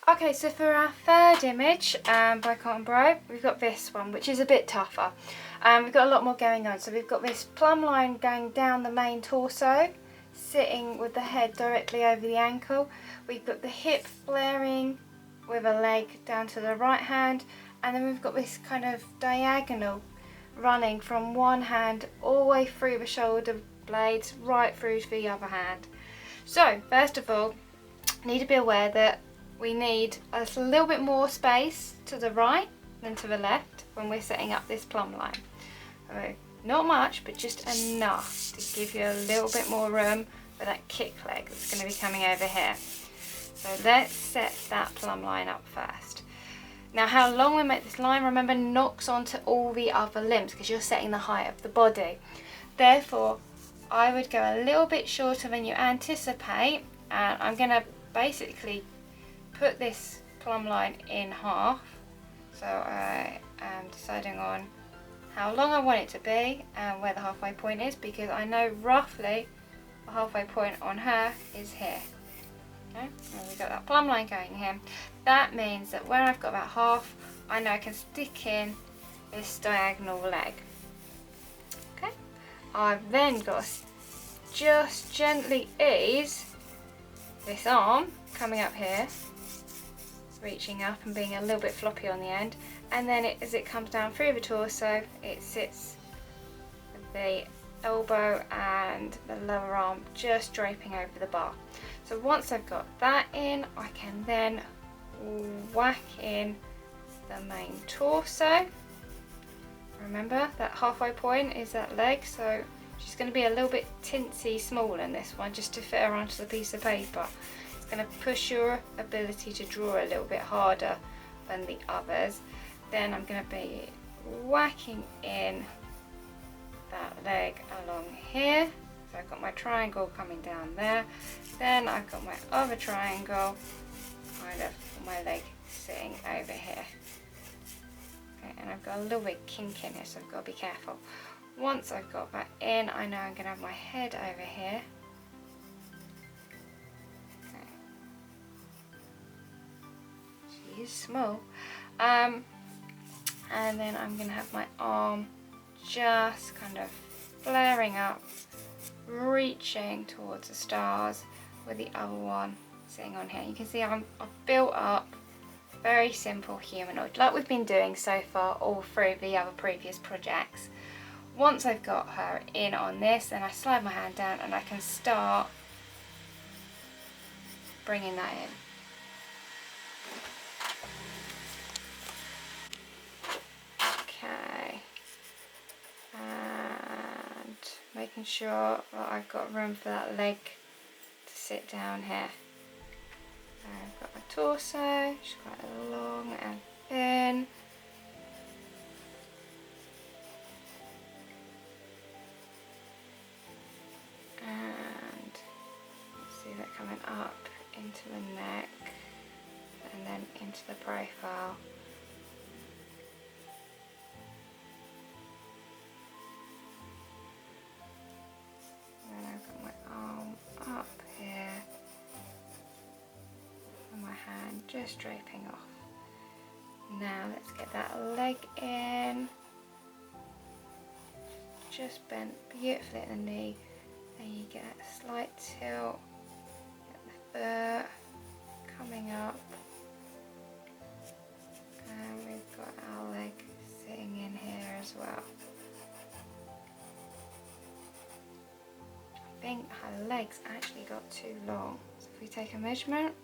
Okay, so for our third image by Cotton Bro, we've got this one, which is a bit tougher. We've got a lot more going on. So we've got this plumb line going down the main torso, sitting with the head directly over the ankle. We've got the hip flaring with a leg down to the right hand, and then we've got this kind of diagonal running from one hand all the way through the shoulder blades right through to the other hand. So first of all, you need to be aware that we need a little bit more space to the right than to the left when we're setting up this plumb line. So not much, but just enough to give you a little bit more room for that kick leg that's going to be coming over here. So let's set that plumb line up first. Now how long we make this line, remember, knocks onto all the other limbs because you're setting the height of the body. Therefore, I would go a little bit shorter than you anticipate, and I'm going to basically put this plumb line in half. So I am deciding on how long I want it to be and where the halfway point is, because I know roughly the halfway point on her is here. Okay, and we've got that plumb line going here. That means that when I've got about half, I know I can stick in this diagonal leg. Okay, I've then got to just gently ease this arm coming up here, reaching up and being a little bit floppy on the end, and then as it comes down through the torso, it sits with the elbow and the lower arm just draping over the bar. So once I've got that in, I can then whack in the main torso. Remember that halfway point is that leg, so she's going to be a little bit tinsy small in this one just to fit her onto the piece of paper. It's going to push your ability to draw a little bit harder than the others. Then I'm going to be whacking in that leg along here. So I've got my triangle coming down there. Then I've got my other triangle kind of on my leg sitting over here. Okay, and I've got a little bit kink in here, so I've got to be careful. Once I've got that in, I know I'm going to have my head over here. Okay. She is small. And then I'm going to have my arm just kind of flaring up, reaching towards the stars with the other one sitting on here. You can see I've built up very simple humanoid like we've been doing so far all through the other previous projects. Once I've got her in on this, then I slide my hand down and I can start bringing that in. Okay, and making sure that I've got room for that leg to sit down here. I've got my torso, she's quite long and thin. And see that coming up into the neck and then into the profile. And then I've got my arm up here and my hand just draping off. Now let's get that leg in, just bent beautifully at the knee, and you get a slight tilt, get the fur coming up, and we've got our leg sitting in here as well. I think her legs actually got too long, so if we take a measurement,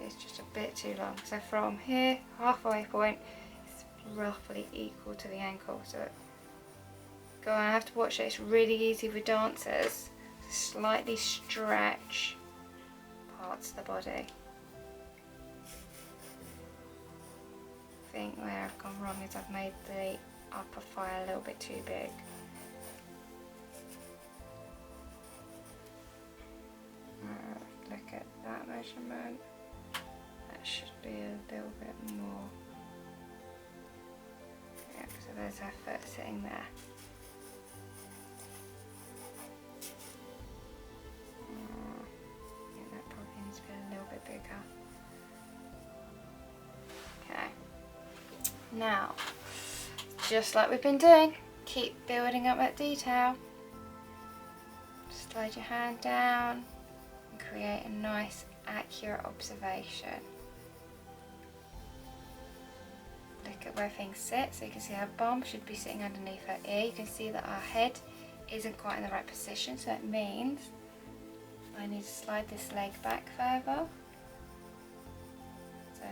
it's just a bit too long. So from here, halfway point, it's roughly equal to the ankle. So go on, I have to watch it. It's really easy for dancers to slightly stretch parts of the body. I think where I've gone wrong is I've made the upper thigh a little bit too big. Look at that measurement. That should be a little bit more. Yeah, so there's her foot sitting there. Now, just like we've been doing, keep building up that detail. Slide your hand down and create a nice accurate observation. Look at where things sit, so you can see our bum should be sitting underneath her ear. You can see that our head isn't quite in the right position, so it means I need to slide this leg back further so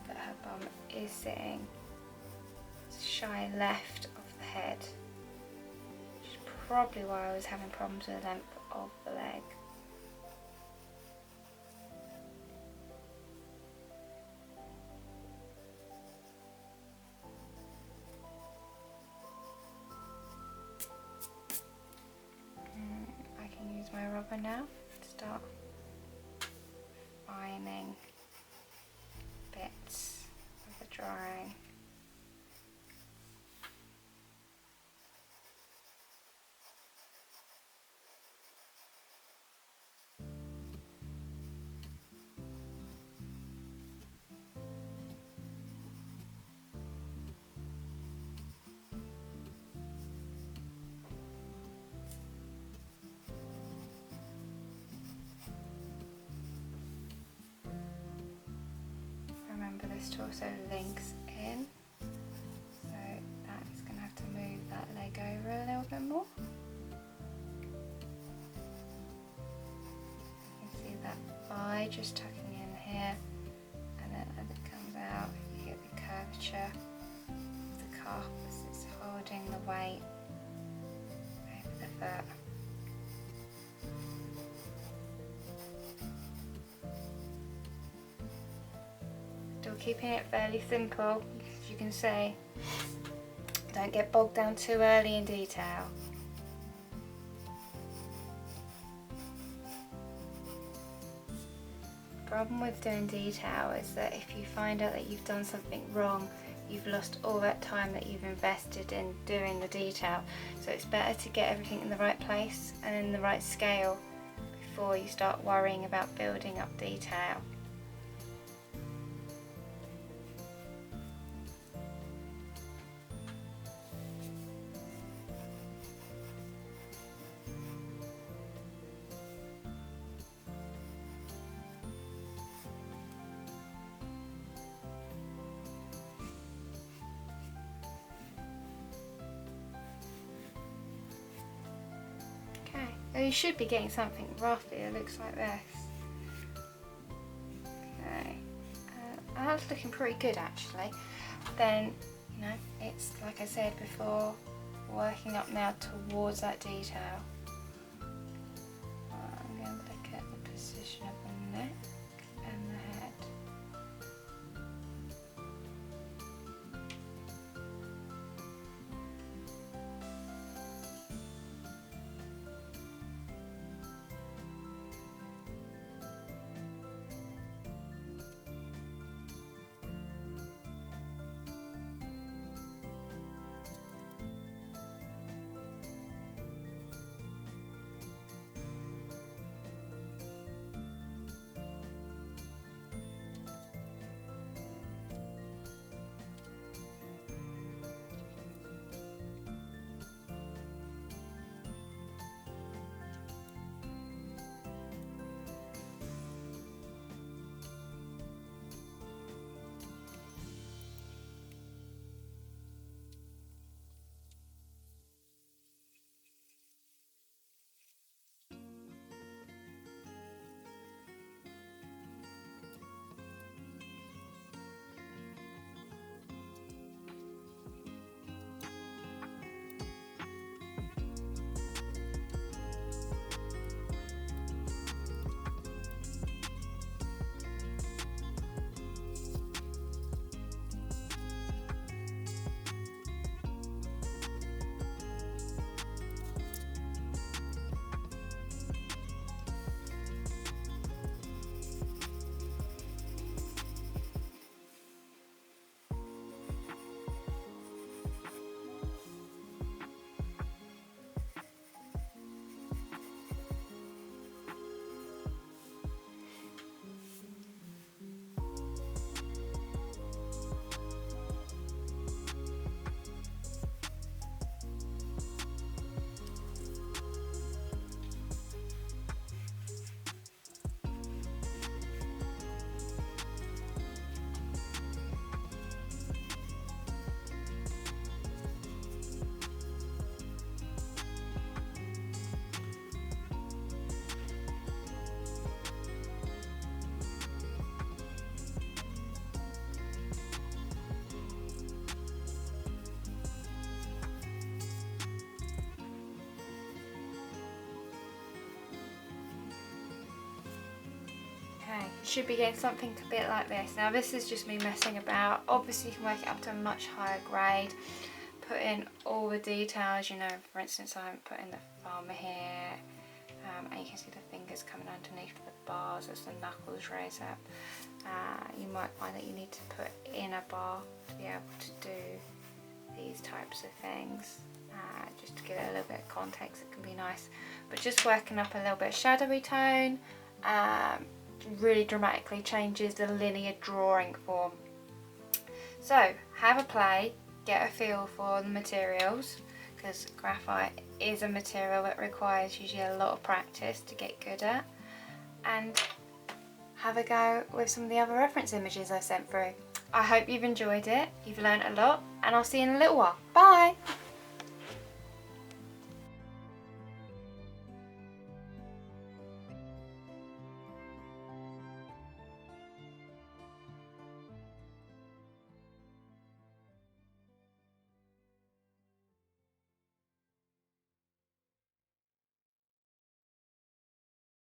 that her bum is sitting shy left of the head, which is probably why I was having problems with the length of the leg. I can use my rubber now to start refining bits of the drawing. Remember, this torso links in, so that is going to have to move that leg over a little bit more. You can see that thigh just tucking in here, and then as it comes out you get the curvature of the calf as it's holding the weight over the foot. Still keeping it fairly simple, as you can see. Don't get bogged down too early in detail. The problem with doing detail is that if you find out that you've done something wrong, you've lost all that time that you've invested in doing the detail. So it's better to get everything in the right place and in the right scale before you start worrying about building up detail. So you should be getting something roughly that looks like this. Okay, that's looking pretty good actually. Then, you know, it's like I said before, working up now towards that detail. I'm going to look at the position of the neck and the head. should be getting something a bit like this. Now this is just me messing about. Obviously you can work it up to a much higher grade, put in all the details, you know, for instance I haven't put in the farmer here, and you can see the fingers coming underneath the bars as the knuckles raise up. You might find that you need to put in a bar to be able to do these types of things, just to give it a little bit of context. It can be nice, but just working up a little bit of shadowy tone really dramatically changes the linear drawing form. So have a play, get a feel for the materials, because graphite is a material that requires usually a lot of practice to get good at, and have a go with some of the other reference images I sent through. I hope you've enjoyed it, you've learned a lot, and I'll see you in a little while. Bye!